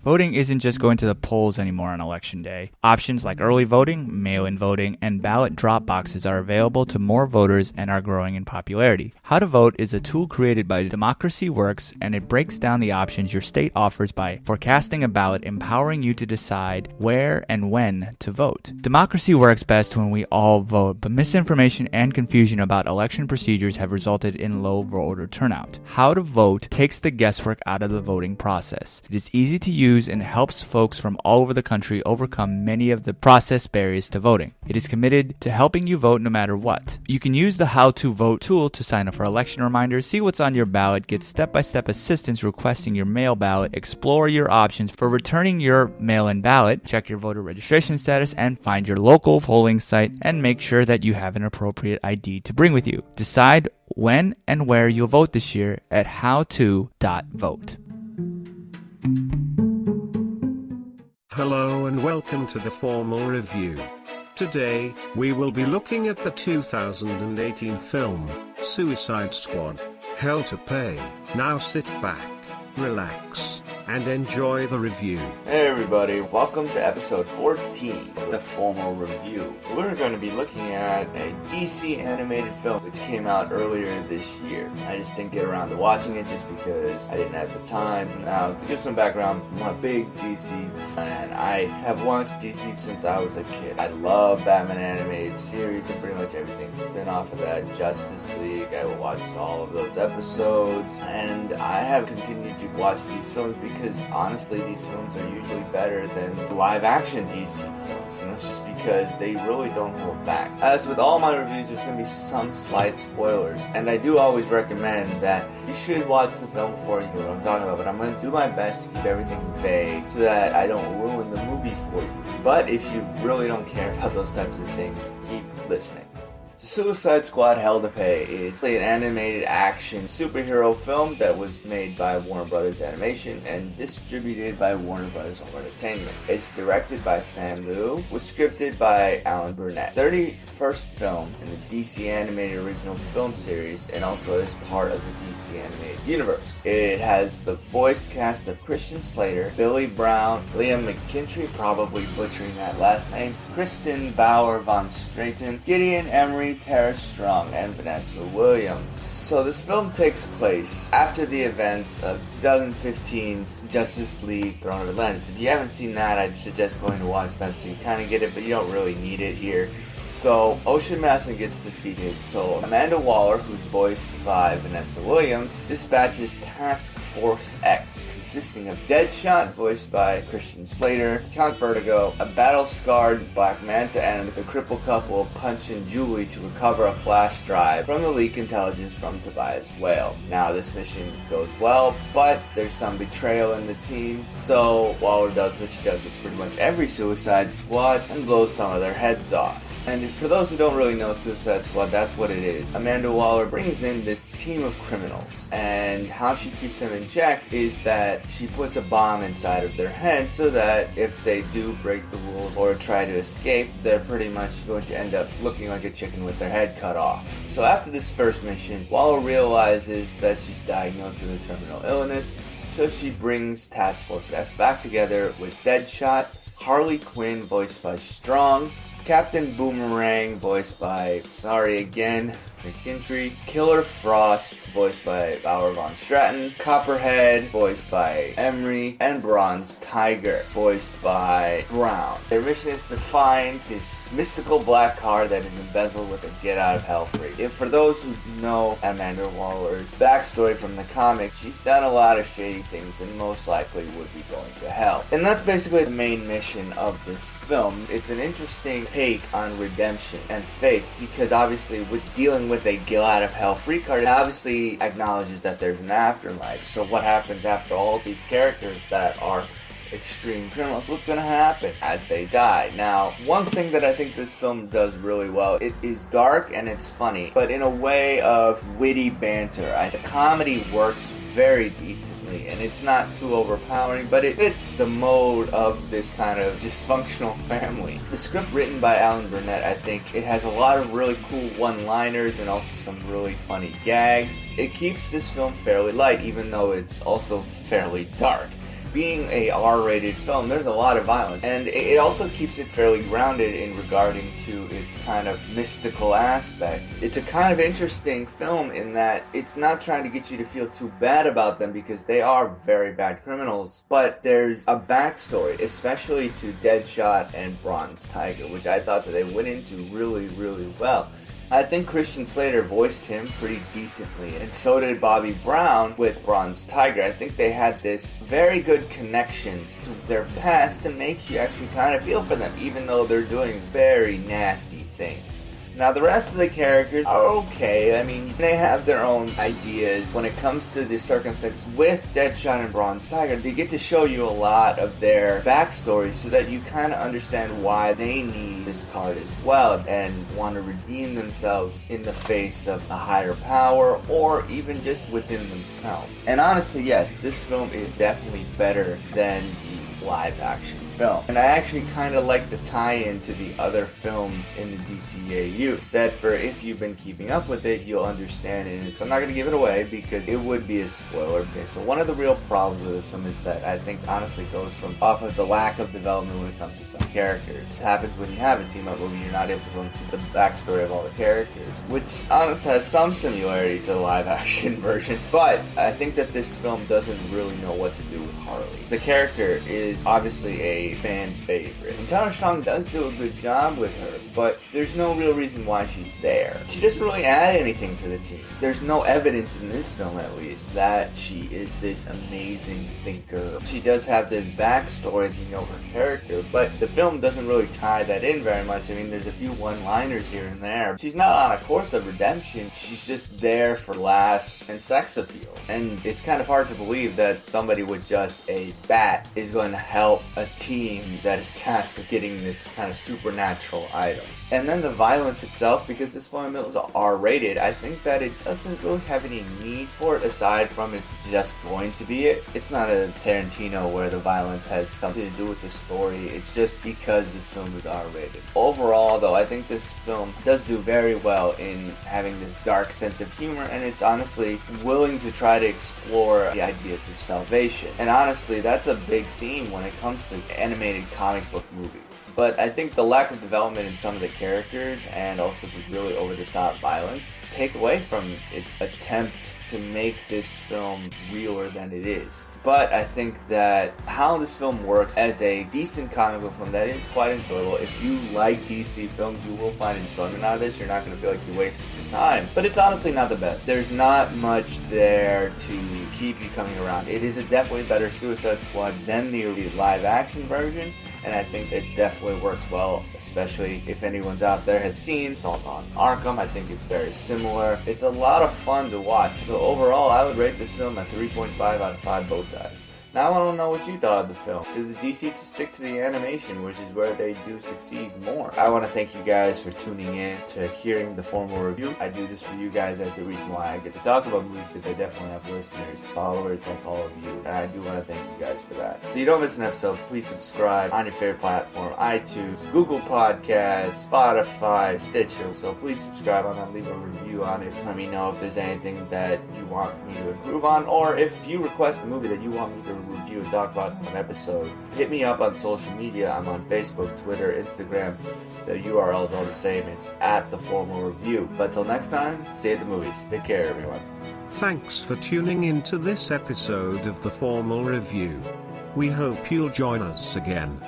Voting isn't just going to the polls anymore on Election Day. Options like early voting, mail-in voting, and ballot drop boxes are available to more voters and are growing in popularity. How to Vote is a tool created by Democracy Works, and it breaks down the options your state offers by forecasting a ballot, empowering you to decide where and when to vote. Democracy works best when we all vote, but misinformation and confusion about election procedures have resulted in low voter turnout. How to Vote takes the guesswork out of the voting process. It is easy to use and helps folks from all over the country overcome many of the process barriers to voting. It is committed to helping you vote no matter what. You can use the How to Vote tool to sign up for election reminders, see what's on your ballot, get step-by-step assistance requesting your mail ballot, explore your options for returning your mail-in ballot, check your voter registration status, and find your local polling site, and make sure that you have an appropriate ID to bring with you. Decide when and where you'll vote this year at howto.vote. Hello and welcome to the formal review. Today, we will be looking at the 2018 film, Suicide Squad, Hell to Pay. Now sit back, relax, and enjoy the review. Hey everybody, welcome to episode 14 of the formal review. We're going to be looking at a DC animated film which came out earlier this year. I just didn't get around to watching it just because I didn't have the time. Now, to give some background, I'm a big DC fan. I have watched DC since I was a kid. I love Batman animated series and pretty much everything spin off of that. Justice League, I watched all of those episodes, and I have continued to watch these films because honestly these films are usually better than live action DC films, and that's just because they really don't hold back. As with all my reviews, there's going to be some slight spoilers, and I do always recommend that you should watch the film before you know what I'm talking about, but I'm going to do my best to keep everything vague so that I don't ruin the movie for you. But if you really don't care about those types of things, keep listening. Suicide Squad Hell to Pay is an animated action superhero film that was made by Warner Brothers Animation and distributed by Warner Brothers Home Entertainment. It's directed by Sam Liu, was scripted by Alan Burnett. 31st film in the DC animated original film series, and also is part of the DC animated universe. It has the voice cast of Christian Slater, Billy Brown, Liam McKintry, probably butchering that last name, Kristen Bauer von Straten, Gideon Emery, Tara Strong, and Vanessa Williams. So this film takes place after the events of 2015's Justice League Throne of Atlantis. If you haven't seen that, I'd suggest going to watch that so you kind of get it, but you don't really need it here. So, Ocean Mason gets defeated, so Amanda Waller, who's voiced by Vanessa Williams, dispatches Task Force X, consisting of Deadshot, voiced by Christian Slater, Count Vertigo, a battle-scarred Black Manta, and the crippled couple of Punch and Julie to recover a flash drive from the leak intelligence from Tobias Whale. Now, this mission goes well, but there's some betrayal in the team, so Waller does what she does with pretty much every Suicide Squad and blows some of their heads off. And for those who don't really know Suicide Squad, that's what it is. Amanda Waller brings in this team of criminals, and how she keeps them in check is that she puts a bomb inside of their head so that if they do break the rules or try to escape, they're pretty much going to end up looking like a chicken with their head cut off. So after this first mission, Waller realizes that she's diagnosed with a terminal illness, so she brings Task Force S back together with Deadshot, Harley Quinn, voiced by Strong, Captain Boomerang, voiced by, McKintry, Killer Frost, voiced by Bauer von Straten, Copperhead, voiced by Emery, and Bronze Tiger, voiced by Brown. Their mission is to find this mystical black car that is embezzled with a get-out-of-hell free. If for those who know Amanda Waller's backstory from the comics, she's done a lot of shady things and most likely would be going to hell. And that's basically the main mission of this film. It's an interesting take on redemption and faith, because obviously with dealing with a get out of hell free card, it obviously acknowledges that there's an afterlife. So what happens after all of these characters that are extreme criminals? What's going to happen as they die? Now, one thing that I think this film does really well, it is dark and it's funny, but in a way of witty banter. The comedy works very decently, and it's not too overpowering, but it fits the mode of this kind of dysfunctional family. The script, written by Alan Burnett, I think it has a lot of really cool one-liners and also some really funny gags. It keeps this film fairly light, even though it's also fairly dark. being a R-rated film, there's a lot of violence, and it also keeps it fairly grounded in regarding to its kind of mystical aspect. It's a kind of interesting film in that it's not trying to get you to feel too bad about them because they are very bad criminals, but there's a backstory, especially to Deadshot and Bronze Tiger, which I thought that they went into really, really well. I think Christian Slater voiced him pretty decently, and so did Bobby Brown with Bronze Tiger. I think they had this very good connections to their past that makes you actually kind of feel for them, even though they're doing very nasty things. Now, the rest of the characters are okay. I mean, they have their own ideas when it comes to the circumstance. With Deadshot and Bronze Tiger, they get to show you a lot of their backstories so that you kind of understand why they need this card as well and want to redeem themselves in the face of a higher power or even just within themselves. And honestly, yes, this film is definitely better than the live-action film. And I actually kind of like the tie-in to the other films in the DCAU. That for if you've been keeping up with it, you'll understand it. And so I'm not going to give it away because it would be a spoiler. Okay, so one of the real problems with this film is that I think honestly goes from off of the lack of development when it comes to some characters. This happens when you have a team-up movie, you're not able to go into the backstory of all the characters, which honestly has some similarity to the live-action version. But I think that this film doesn't really know what to do with Harley. The character is obviously a fan favorite, and Tara Strong does do a good job with her, but there's no real reason why she's there. She doesn't really add anything to the team. There's no evidence in this film, at least, that she is this amazing thinker. She does have this backstory that you know her character, but the film doesn't really tie that in very much. I mean, there's a few one-liners here and there. She's not on a course of redemption. She's just there for laughs and sex appeal. And it's kind of hard to believe that somebody with just a bat is going to help a team that is tasked with getting this kind of supernatural item. And then the violence itself, because this film is R-rated, I think that it doesn't really have any need for it aside from it's just going to be it. It's not a Tarantino where the violence has something to do with the story. It's just because this film is R-rated. Overall, though, I think this film does do very well in having this dark sense of humor, and it's honestly willing to try to explore the ideas of salvation. And honestly, that's a big theme when it comes to animated comic book movies. But I think the lack of development in some of the characters and also the really over-the-top violence take away from its attempt to make this film realer than it is. But I think that how this film works as a decent comic book film that is quite enjoyable. If you like DC films, you will find enjoyment out of this. You're not going to feel like you're wasting your time. But it's honestly not the best. There's not much there to keep you coming around. It is a definitely better Suicide Squad than the live-action version. And I think it definitely works well, especially if anyone's out there has seen Assault on Arkham. I think it's very similar. It's a lot of fun to watch. So overall, I would rate this film a 3.5 out of 5 bow ties. Now I want to know what you thought of the film. Should the DC just stick to the animation, which is where they do succeed more? I want to thank you guys for tuning in to hearing the formal review. I do this for you guys. That's the reason why I get to talk about movies, because I definitely have listeners, followers like all of you, and I do want to thank you guys for that. So you don't miss an episode, please subscribe on your favorite platform, iTunes, Google Podcasts, Spotify, Stitcher. So please subscribe on that, leave a review on it. Let me know if there's anything that you want me to improve on, or if you request a movie that you want me to review and talk about in an episode. Hit me up on social media. I'm on Facebook, Twitter, Instagram. The URL is all the same. It's at The Formal Review. But till next time, see you at the movies. Take care, everyone. Thanks for tuning in to this episode of The Formal Review. We hope you'll join us again.